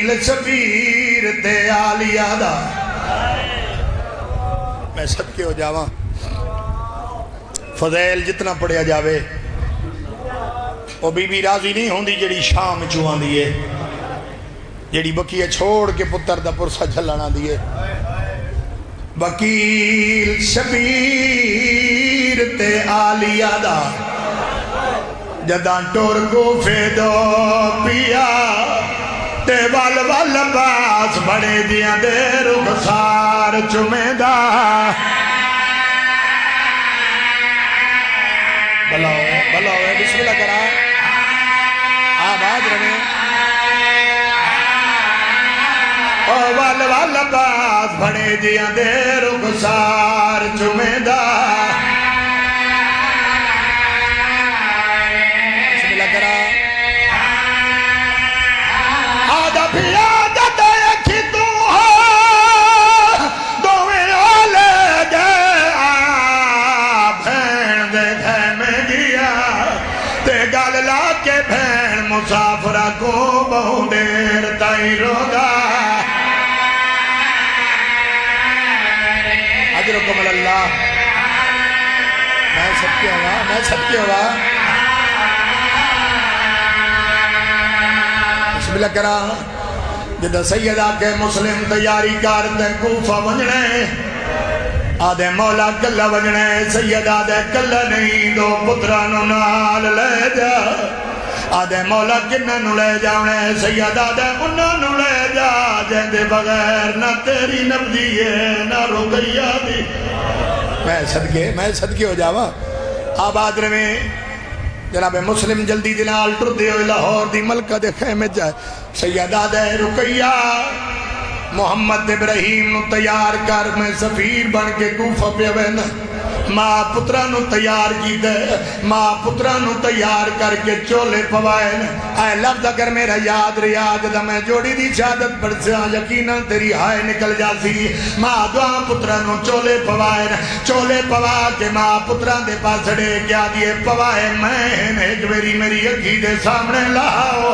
وکیل شبیر تے آلیہ دا میں صدقے ہو جاواں فضیل جتنا پڑھیا جاوے وہ بی بی راضی نہیں ہوندی جڑی شام چوان دیئے جڑی بکیہ چھوڑ کے پتر دا پرسہ جھلانا دیئے وکیل شبیر تے آلیہ دا جداں ٹور کوفے دو پیا تے وال وال باس بڑے دیاں دے رخسار چمیں دا بلاؤ بسم اللہ کرا آباد رہے او وال وال باس بڑے دیاں دے رخسار چمیں دا بسم اللہ کرا آدھا پیا جدے اکھی تو ہو دویں آلے گئے بھین دے گھے میں گیا تے گال لا کے بھین مسافرہ کو بہو دیر تائی رو گا حضرکم اللہ میں سب کے ہوا بسم اللہ کرا جدہ سیدہ کے مسلم تیاری کرتے کوفہ ونجنے آدھے مولا کلہ ونجنے سیدہ دے کلہ نہیں دو پترانو نال لے جا آدھے مولا کننو لے جاؤنے سیدہ دے انہوں لے جا جہدے بغیر نہ تیری نبدی ہے نہ رقیہ دی میں صدقے ہو جاوا آباد میں جناب مسلم جلدی دنال ٹر دے ہوئے لاہور دی ملکہ دے خیمے جائے سیدہ دے رقیہ محمد ابراہیم نو تیار کر میں سفیر بن کے کوفہ پہ وینا ماں پترانو تیار کی دے ماں پترانو تیار کر کے چولے پوائن اے لفظ اگر میرا یاد ریاد دا میں جوڑی دی شہادت پڑھ سے یقیناً تیری ہائے نکل جاسی ماں دعا پترانو چولے پوائن چولے پوا کے ماں پتران دے پاسڑے کیا دیئے پوائے میں ایک میری اکھی دے سامنے لاؤ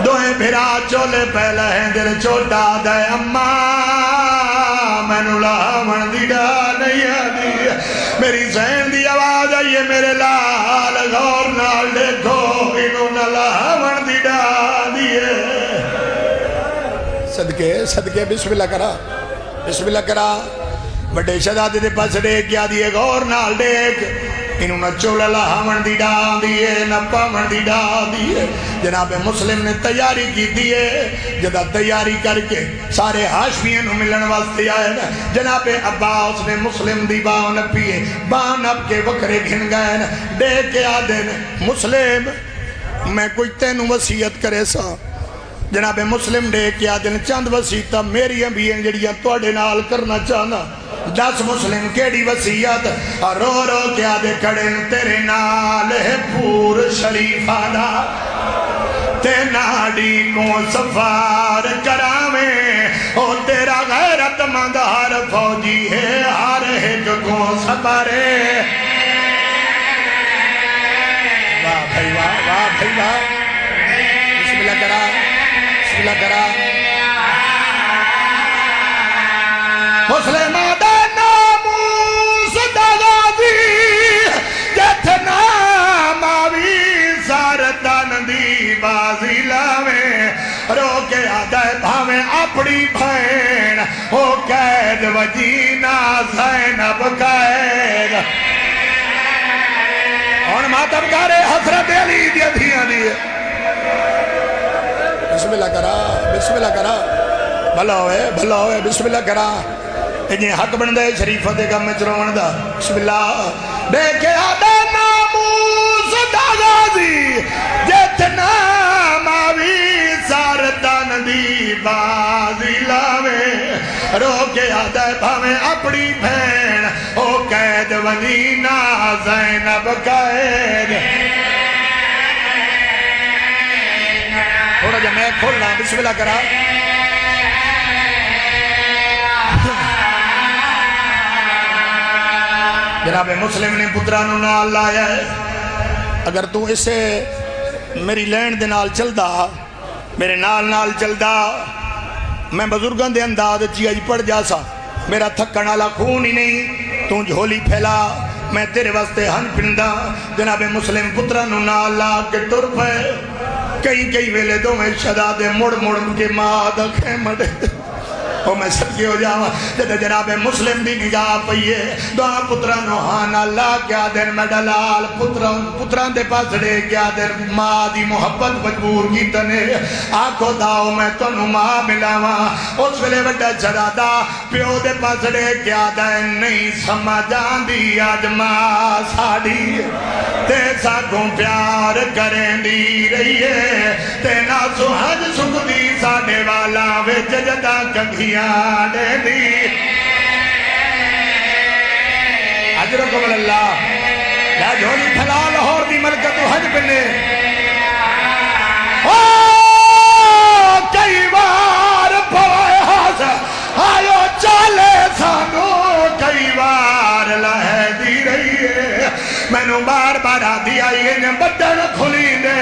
دوئے بھرا چولے پہلا ہے دل چھوٹا دے اماں میں نو لاؤن دی ڈا نہیں آدھی میری ذہن دی آواز آئیے میرے لال غور نال دیکھو انہوں نہ لاؤن دی ڈا دیئے صدقے بسم اللہ کرا بڑے شہزادے دے پاسڑے کیا دیئے غور نال دیکھ انہوں نے چولہ لاؤن دی ڈان دیئے نہ پاون دی ڈان دیئے جناب مسلم نے تیاری کی دیئے جدہ تیاری کر کے سارے ہاشمیوں نے ملن واسطے آئے جناب عباس نے مسلم دی باؤں پیئے باؤں اب کے وکرے گھن گئے دے کے آدھے مسلم میں کوئی تینوں وسیعت کرے سا جناب مسلم دے کے آدھے چند وسیعتہ میری بھی جڑیاں توڑے نال کرنا چاہنا 10 مسلم کیڑی وسیعت رو رو کیا دے کھڑے تیرے نال ہے پور شریف آدھا تے ناڑی کو سفار کرامیں او تیرا غیرت مندار فوجی ہے ہر ایک کو سپارے واہ بھائی واہ بسم اللہ کرا مسلم بازی لاویں رو کے آدھے بھاویں اپنی بھین ہو قید وجینا زینب قید اور ماتم کارے حضرت علی دیا دھیاں دیئے بسم اللہ کرا بھلا ہوئے بسم اللہ کرا انہیں حق بندے شریفہ دے گا میں چروان دا بسم اللہ دیکھے آدھے ناموس دا غازی جتنا ماوی سارتان دی بازی لاوے رو کے آدھے بھاویں اپنی بھین او قید ونینا زینب قید تھوڑا جا میں کھولنا بسم اللہ کرا جناب مسلم نے پترانو نال لایا ہے اگر تو اسے میری لینڈ دے نال چل دا میرے نال چلدا میں بزرگاں دے انداز اج پڑھ جا سا میرا تھکن والا خون ہی نہیں تو جھولی پھیلا میں تیرے واسطے ہن پندا جناب مسلم پترا نو نال لا کے ٹر پے کئی ویلے دو میں شہزادے مڑ کے ماں دا خیمہ دے او میں صدقے ہو جاواں جدے جناب مسلم دی نگاہ پئیے دعا پتران نو ہاں اللہ کیا دن میں ڈلال پتران دے پاس دے کیا دن ماں دی محبت مجبور کی تنے آنکھو داؤ میں تنو ماں ملاواں اس ویلے وڈا شہزادہ پیو دے پاس دے کیا دن نہیں سمجھان دی آج ماں ساڑی تے ساکھوں پیار کریں دی رہیے تے ناسو حج سکھ دی ساڑے والا وچ جدا کگھی دے دی اجرکم اللہ یا جھولی پھلا لاہور دی ملکت و حج بنے کئی بار پوائے ہاس آئیو چالے سانو کئی بار لہے دی رہی ہے میں نو بار آدھی آئیے نے بدن کھلی دے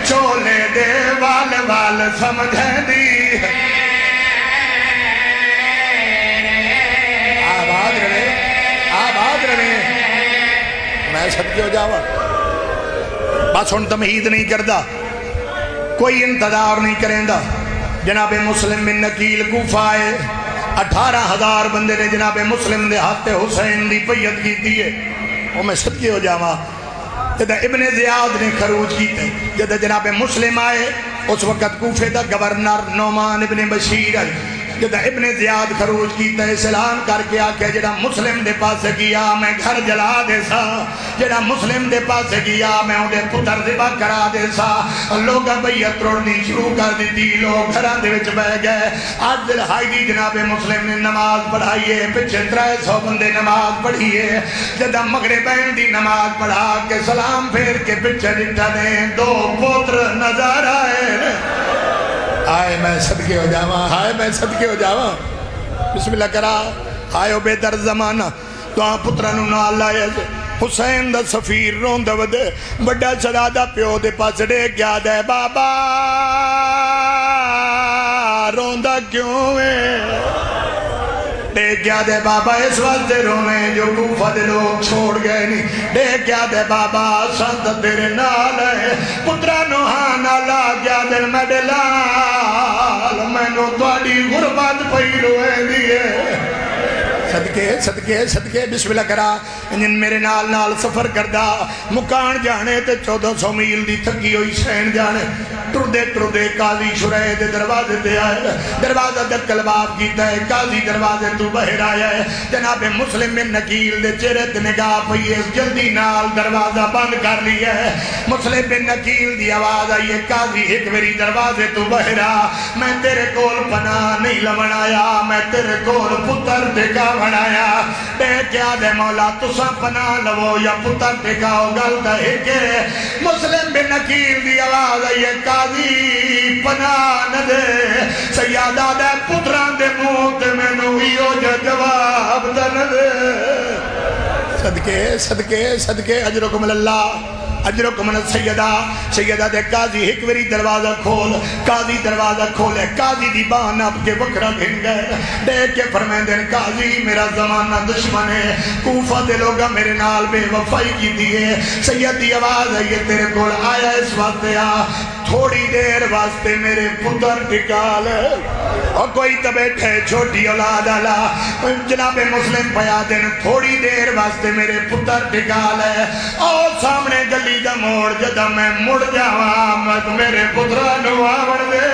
چولے دے وال سمجھے دی میں صدقے ہو جاوا بس ہن تمہید نہیں کردہ کوئی انتظار نہیں کریں دا جناب مسلم بن نکیل کوفہ آئے 18,000 بندے نے جناب مسلم دے ہاتھ حسین دی پیت کی دیئے وہ میں صدقے ہو جاوا جدہ ابن زیاد نے خروج کی تھے جدہ جناب مسلم آئے اس وقت کوفے دا گورنر نعمان ابن بشیر آئے جدہ ابن زیاد خروج کی تے سلام کر کے آکے جدہ مسلم دے پاس گیا میں گھر جلا دے سا جدہ مسلم دے پاس گیا میں انہیں پتر ذبح کرا دے سا لوگا بیعت روڑنی شروع کر دی تھی لوگ گھران دے وچ بہ گئے آج دلہائی دی جناب مسلم نے نماز پڑھائیے پچھے 300 بندے نماز پڑھیے جدہ مغربین دی نماز پڑھا کے سلام پھیر کے پچھے جٹھا دیں 2 پوتر نظر آئے آئے میں صدقے ہو جاواں آئے میں صدقے ہو جاواں بسم اللہ کرا آئے او بے در زمانہ تو آن پترانو نال آئے حسین دا سفیر رون دا ودے بڑا شہزادہ پیو دے پاس دے گیا دے بابا رون دا کیوں ہے دے گیا دے بابا اس وقت دے رونے جو کوفہ دے لوگ چھوڑ گئے نہیں دے گیا دے بابا سانتا تیرے نال ہے پترانو ہاں نالا گیا دے میڈلال میں نو توڑی غربت پہی روئے دیئے صدقے بسم اللہ کرا انجن میرے نال سفر کردہ مکان جانے تے 1400 میل دی تھکی ہوئی سین جانے ٹردے قاضی شرائے دے دروازے دے آئے دروازہ دکل باب کیتا ہے قاضی دروازے تو بہر آیا ہے جناب مسلم بن نکیل دے چرت نگاہ پہیے جلدی نال دروازہ بند کر لیا ہے مسلم بن نکیل دی آواز آئیے قاضی ایک میری دروازے تو بہر آ میں تیرے کول پناہ نہیں لمن آیا میں تیرے کول پتر دکھا بنایا بے کیا دے مولا تسا پناہ لو یا پتر دکھاؤ گلتا ہے کہ مسلم بن نکیل دی آواز آئیے قاضی پناہ نہ دے سیادہ دے پتران دے موت میں نویو جواب دن دے صدقے اجرکم اللہ اجرکم سیدہ دے قاضی ایک وری دروازہ کھول قاضی دروازہ کھولے قاضی دی بان اب کے وکرہ گھن گئے دیکھ کے فرمائیں دیں قاضی میرا زمانہ دشمن ہے کوفہ دے لوگا میرے نال بے وفائی کی دیئے سیدی آواز ہے یہ تیرے کول آیا اس واسطے آ تھوڑی دیر واسطے میرے پتر ٹکال اور کوئی تو بیٹھے چھوٹی اولاد اللہ جناب مسلم پیا دن تھوڑی دیر واسطے میرے پتر ٹکال ہے اور سامنے گلی دا موڑ جدہ میں مڑ جاواں میرے پترانو آوڑ دے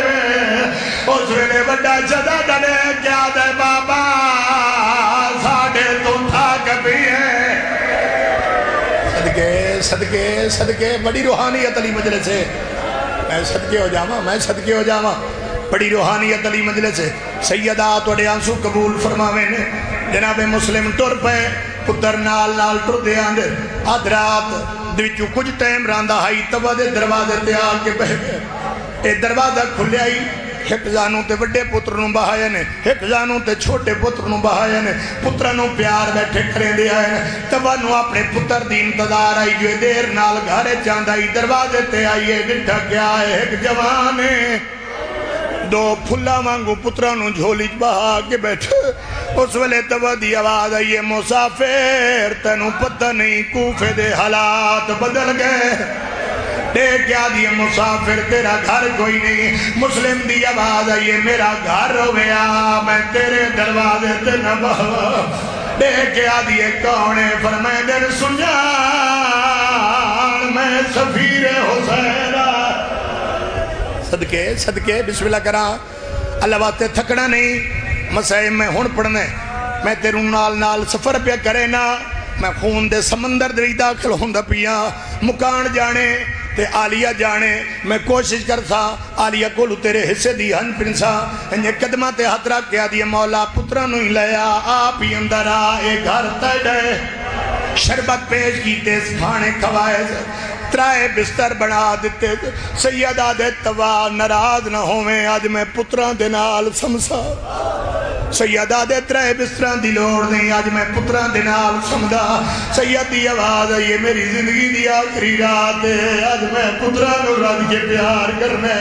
اس ویلے بڑا جدہ دنے کیا دے بابا ساڑھے تو تھا کبھی ہے صدقے بڑی روحانیت علی مجلس ہے میں صدقے ہو جاواں بڑی روحانیت علی مجلس ہے سیدہ توڑے آنسو قبول فرماویں نے جناب مسلم ٹر پہ پتر نال ٹر دے آندے آدھ رات دوچو کچھ ٹائم راندہ ہائی تبا دے دروازے تے آ کے بہ گئے اے دروازہ کھلے آئی ایک جانوں تے وڈے پتر نوں بہایا نے ایک جانوں تے چھوٹے پتر نوں بہایا نے پتر نوں پیار بیٹھے کریں دے آئے نے تبا نوں اپنے پتر دی انتظار آئی جو دیر نال گھارے چاندائی دروازے تے آئیے ڈٹھا کیا ہے ایک جوانے دو پھلا مانگو پترانوں جھولی بہا کے بیٹھے اس ویلے تبا دی آواز آئیے مسافر تینوں پتہ نہیں کوفے دے حالات بدل گئے دیکھ کیا دیئے مسافر تیرا گھر کوئی نہیں مسلم دی آواز آئیے میرا گھر ہو گیا میں تیرے دروازے تے نہ بہا دیکھ کیا دیئے کونے فرمائے دن سنجان میں سفیر حسینہ صدقے صدقے بسم اللہ کرا اللہ باتے تھکنا نہیں مسائب میں ہون پڑھنے میں تیروں نال نال سفر پہ کرے نا میں خون دے سمندر دے داخل ہوندہ پیا مکان جانے تے آلیہ جانے میں کوشش کرسا آلیہ کولو تیرے حصے دی ہن پنسا انجھے قدمہ تے ہاتھ رکھ کیا دیئے مولا پترانو ہی لیا آپ ہی اندر آئے گھر تیڑے شربت پیش کیتے سپانے کھوائے ترائے بستر بنا دیتے سیدہ دے توا نراض نہ ہوئے آج میں پتران دے نال سمسا سیدہ دے ترائے بستران دی لوڑ نہیں آج میں پتران دے نال سمدہ سید دی آواز ہے یہ میری زندگی دی آخری رات ہے آج میں پتران اور رات کے پیار کرنے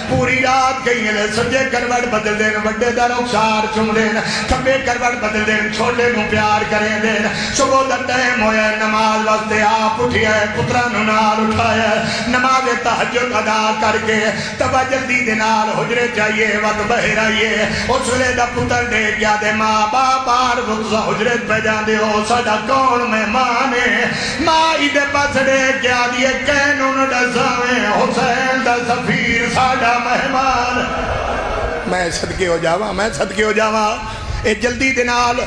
پوری رات کہیں لے سجے کروڑ بدل دین وڈے در اکسار چم دین کبے کروڑ بدل دین چھوٹے مو پیار کریں دین صبح در ٹائم ہویا نماز واسطے آپ اٹھیا ہے پتران نال اٹھایا نماز تحجد ادا کر کے تبا جلدی دنال حجرے چاہیے وقت بہر آئیے اس ویلے دا پتر دے کیا دے ماں باپ آر وقت حجرت پہ جان دے ہو ساڑا کون میں مانے ماں ایدے پاس دے کیا دیے کینون ڈساویں حسین دا سفیر ساڑا مہمان میں صدقے ہو جاواں میں صدقے ہو جاواں اے جلدی دنال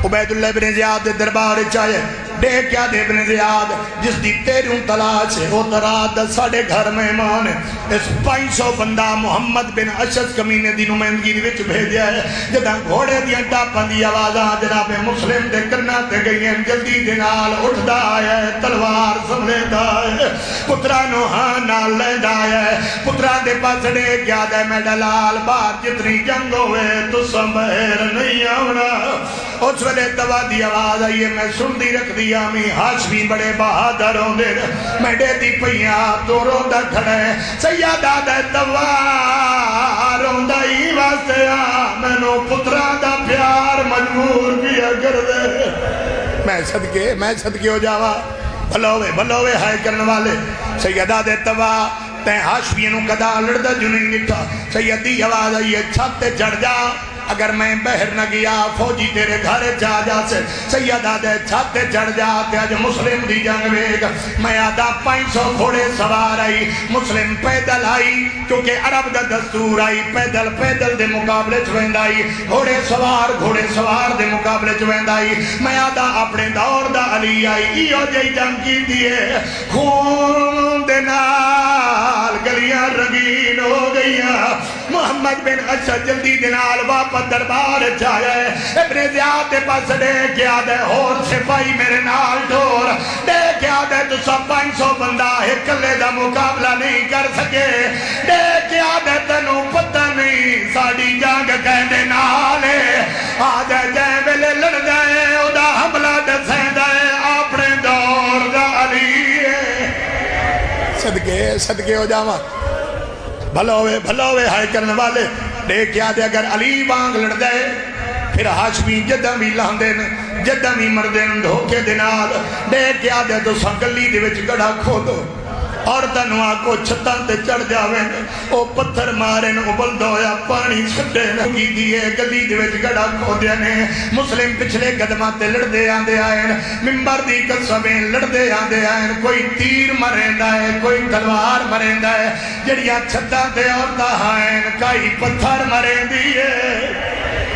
عبید اللہ بن زیاد دربار چاہے دیکھ کیا دے ابن زیاد جس دی تیروں تلاش ہے وہ ترات ساڑے گھر مہمان ہے اس 500 بندہ محمد بن اشد کمینے دی نمائندگی دی وچ بھیجیا ہے جدہ گھوڑے دیا ٹاپاں دی آوازاں جناب مسلم دے کرنا تے گئی ہیں جلدی دنال اٹھ دا ہے تلوار سملے دا ہے پترانو ہاں نال لے دا ہے پتران دے پاس دے کیا دے میں ڈلال بار جتنی جنگ ہوئے تو سمبہر نہیں آونا اس ویلے دوا دی آواز آئیے میں سن دی رکھ دی آمی ہاشمی بڑے بہادر ہوں دے میں دے دی پہیاں تو رو دا کھڑے سیادہ دے دوار ہوں دا ہی واسطے آمنو پترہ دا پیار مجبور بھی اگر دے میں صدقے ہو جاوا بھلوے ہائے کرنے والے سیادہ دے توا تے ہاشمینوں کدا لڑدہ جو نہیں نٹھا سیدی آواز آئیے چھاتے چڑھ جا اگر میں بہر نہ گیا فوجی تیرے گھر جا جا سے سیدہ دے چھاتے چڑھ جاتے آج مسلم دی جنگ ویگ میں آدھا 500 گھوڑے سوار آئی مسلم پیدل آئی کیونکہ عرب دا دستور آئی پیدل دے مقابلے چویند آئی گھوڑے سوار دے مقابلے چویند آئی میں آدھا اپنے دور دا علی آئی ایو جائی جنگ کی دیئے خون دے نال گلیاں رگین ہو گئیاں محمد بن اشد جلدی دنال واپس دربار چاہے ابن زیاد دے پاس دے کیا دے اور سپائی میرے نال ڈور دے کیا دے تو سب 500 بندہ ایک کلے دا مقابلہ نہیں کر سکے دے کیا دے تنو پتہ نہیں ساڑی جانگ کہنے نالے آجے جائے ویلے لڑ جائے او دا حملہ دسیں دائے اپنے دور دا علی صدقے ہو جاواں بھلوے ہائے کرنے والے دیکھ کیا دے اگر علی بانگ لڑ دے پھر ہاشمی جدہ بھی لاندین جدہ بھی مردین دھوکے دنال دیکھ کیا دے تو سنگلی دے وچ گڑا کھو دو اور تنوہ کو چھتان تے چڑھ جاویں او پتھر مارن ابل دویا پانی چھٹے نگی دیئے گلی دے وچ گڑا کھو دینے مسلم پچھلے قدمہ تے لڑ دے آن دے آئین ممبر دی قصبیں لڑ دے آن دے آئین کوئی تیر مریندا ہے کوئی تلوار مریندا ہے جڑیاں چھتان تے اور دہائین کئی پتھر مرین دیئے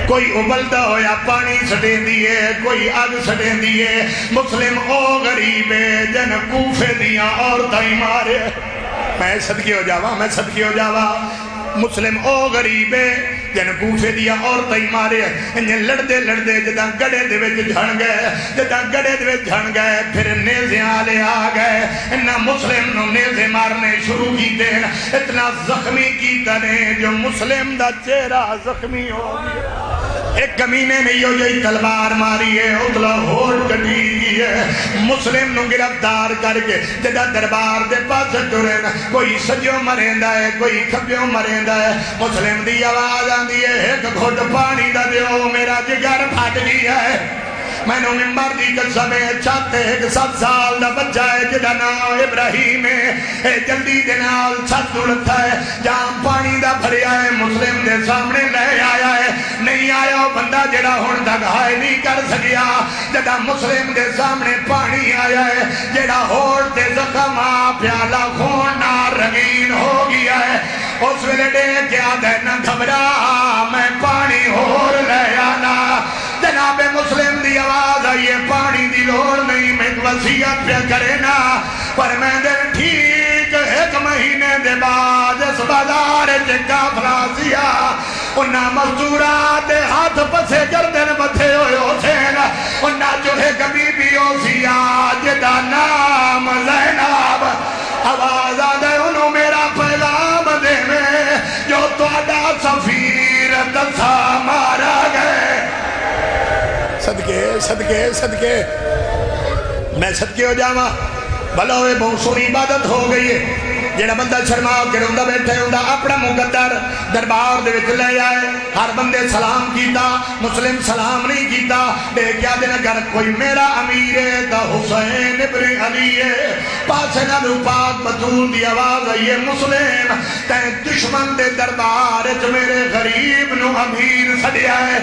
کوئی ابلدہ ہویا پانی سٹیں دیئے کوئی آگ سٹیں دیئے مسلم او غریبے جن کوفے دیاں اور دائی مارے میں صدقے ہو جاوا مسلم او غریبے جن کوفے دیا عورتیں ہی مارے انہیں لڑدے لڑدے جدہ گڑے دے وچ جھن گئے جدہ گڑے دے وچ جھن گئے پھر نیزے آلے آ گئے انہا مسلم نو نیزے مارنے شروع کی دین اتنا زخمی کی تنے جو مسلم دا چہرہ زخمی ہو گیا ایک کمینے نہیں ہو جائی تلوار ماری ہے اتلا ہوٹ کٹی گئی ہے مسلم نو گرفتار کر کے جدہ دربار دے پاس ٹورن کوئی سجیوں مریندا ہے کوئی کھبیوں مریندا ہے مسلم دی آواز آندی ہے ایک گھٹ پانی دا دیو میرا جگر پھٹ گیا ہے میں نے ممبر دی قسمے چاہتے ایک 7 سال دا بچہ ہے جدہ نام ابراہیم ہے جلدی دنال چھت اڑتا ہے جہاں پانی دا بھریا ہے مسلم دے سامنے لے آیا ہے نہیں آیا وہ بندہ جڑا ہون تک ہائے نہیں کر سکیا جدہ مسلم دے سامنے پانی آیا ہے جڑا ہوڑ دے زخم پیالہ خون نار رنگین ہو گیا ہے اس ویلے دے کیا دے نہ گھبرا میں پانی ہوڑ لے آنا جناب مسلم دی آواز آئیے پانی دی لوڑ نہیں میں وصیت پہ کرے نا پر میں دن ٹھیک 1 مہینے دے بعد اس بازار جگہ فلاسیا انہا مزدورات ہاتھ پسے گردن بتھے ہوئے حسین انہا جو ہے کبھی بھی ہو سیا جدہ نام زینب آواز آدھے انہوں میرا پیغام دے میں جو توڑا سفیر دسا مارا گئے صدقے صدقے صدقے میں صدقے ہو جاما بھلا ہوئے بہت سونی عبادت ہو گئی ہے جیڑا بندہ شرما کے روندہ بیٹھے ہوندہ اپنا مقدر دربار دے وچ لے آئے ہر بندے سلام کیتا مسلم سلام نہیں کیتا بے کیا دن اگر کوئی میرا امیر ہے دا حسین ابن علی ہے پاسے نبو پاک بطول دی آواز ہے مسلم تین دشمن دے دربار جو میرے غریب نو امیر سڑیا ہے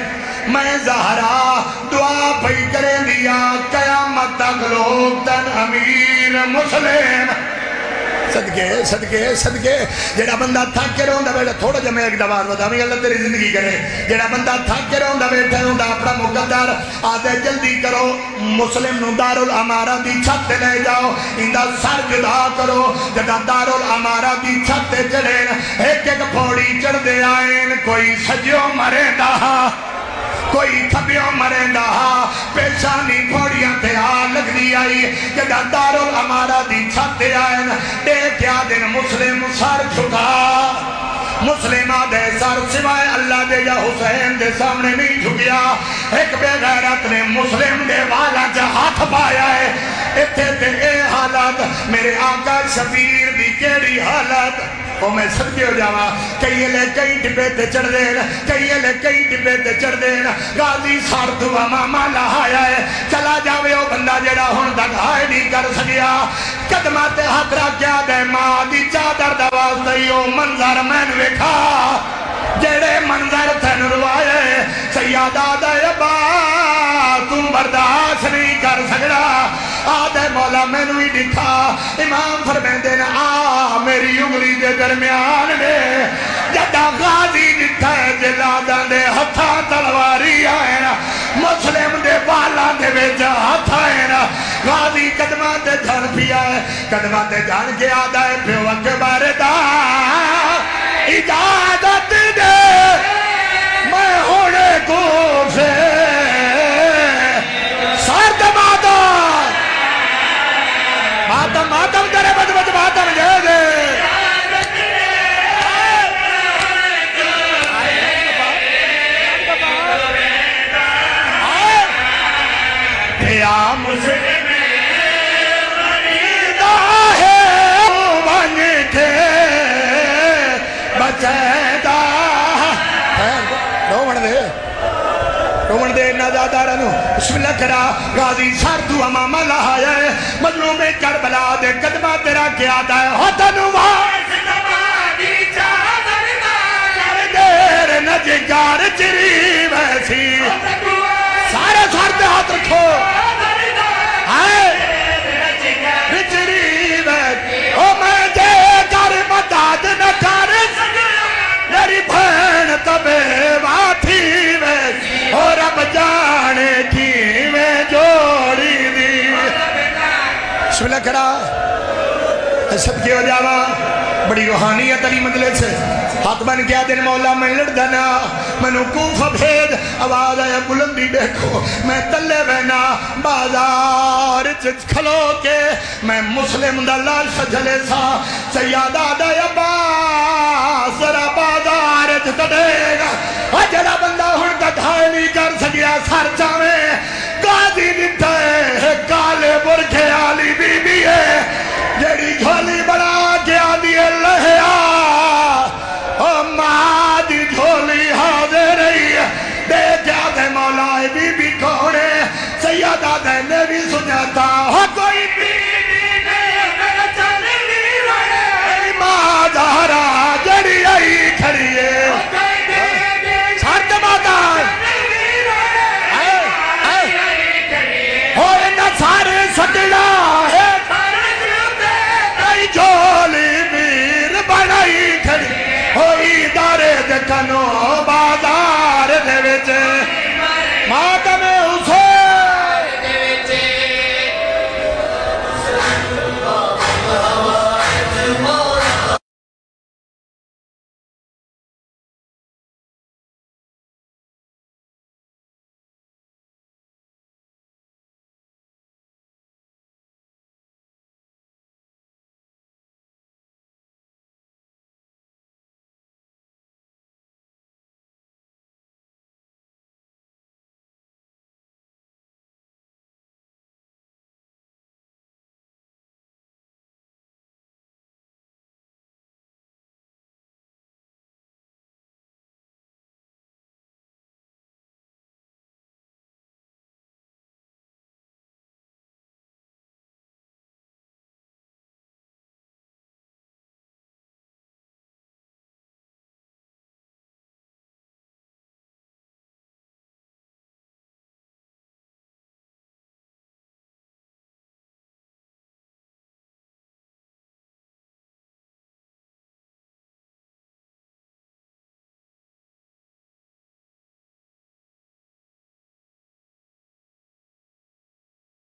میں زہرا دعا پہی کرے دیا قیامت تک لوگ تن امیر مسلم صدقے صدقے صدقے جیڑا بندہ تھک کے روندہ بیٹھا تھوڑا جا میں ایک دبار بتا میں اللہ تیری زندگی کرے جیڑا بندہ تھک کے روندہ بیٹھا ہوندہ اپنا مقدر آدھے جلدی کرو مسلم نو دارالعمارہ دی چھت لے جاؤ اندہ سر جدا کرو جدا دارالعمارہ دی چھت چڑھیں ایک ایک پھوڑی چڑھ دے آئین کوئی سجیوں مرے دہا کوئی کھبیوں مریندا پیشانی پھوڑیاں تے لگ دی آئی جدہ دارالعمارہ دی چھت آئین دیکھیا دن مسلم سر جھکا مسلمہ دے سر سوائے اللہ دے یا حسین دے سامنے نہیں جھکیا ایک بے غیرت نے مسلم دے والا جا ہاتھ پایا ہے اتھے تے اے حالت میرے آقا شفیر دی کیڑی حالت وہ میں صدقے ہو جاوا کئی لے کئی ڈبے تے چڑھ دینا کئی لے کئی ڈبے تے چڑھ دینا غازی سار دعا ماما لہایا ہے چلا جاوے وہ بندہ جڑا ہون تک ہائے نہیں کر سکیا قدمات ہاتھ رکھ کیا دے ماں دی چادر دواز دیو منظر میں نے ویکھا جڑے منظر تھن روائے سیادہ دے ابا تم برداشت نہیں کر سکڑا آدھے مولا میں نے دکھا امام فرمین دینا میری انگلی دے درمیان میں جدہ غازی دکھا ہے جلادہ دے ہتھا تلواری آئینا مسلم دے بالا دے بیجا ہتھا آئینا غازی قدمات جھان پیا ہے قدمات جھان کے آدھا ہے پیو اکبر دا اجازت دے میں ہونے کو سے سارت ماتم ماتم ماتم کرے بچ بچ ماتم جے دے یا مسلم مریدہ ہے بن کے بچیدہ رومن دے نازادہ رنو بسم اللہ کرا غازی سار دعا ماما لہایا ہے مظلوم کربلا دے قدمہ تیرا کیا دا ہے ہوتنو وائس دماغی چادرنا کر دیر نجگار چری ویسی سارے سار دے ہاتھ رکھو چری ویسی او میں دے کر مداد نہ کر میری بھین تبے واتھی ویسی اور اب جانے کی میں جوڑی دی بسم اللہ کرا صدقے ہو جاوا بڑی روحانیت علی مدلے سے ہاتھ بن گیا دن مولا میں لڑ دنا مینوں کوفہ بھیج آواز آیا بلندی دیکھو میں تلے بہنا بازار کھلو کے میں مسلم دا لال سجلے سا سیادہ دا عباس ذرا بازار کھڑے گا جڑا بندہ ہن تک ہائے نہیں کر سکیا سر چاویں قاضی دتا ہے کالے برکھے آلی بی بی ہے جڑی جھولی بڑا کے آدھی لہیا او ماں دی جھولی حاضر رہی ہے دیکھا دے مولا بی بی کونے سیدہ دے نے بھی سناتا ہو کوئی بی بی نے میرے چلے بھی رہے ماں دارا جڑی آئی کھڑی ہے سکڑا ہے جھولی میر بنائی کھڑی ہوئی دارے دکنو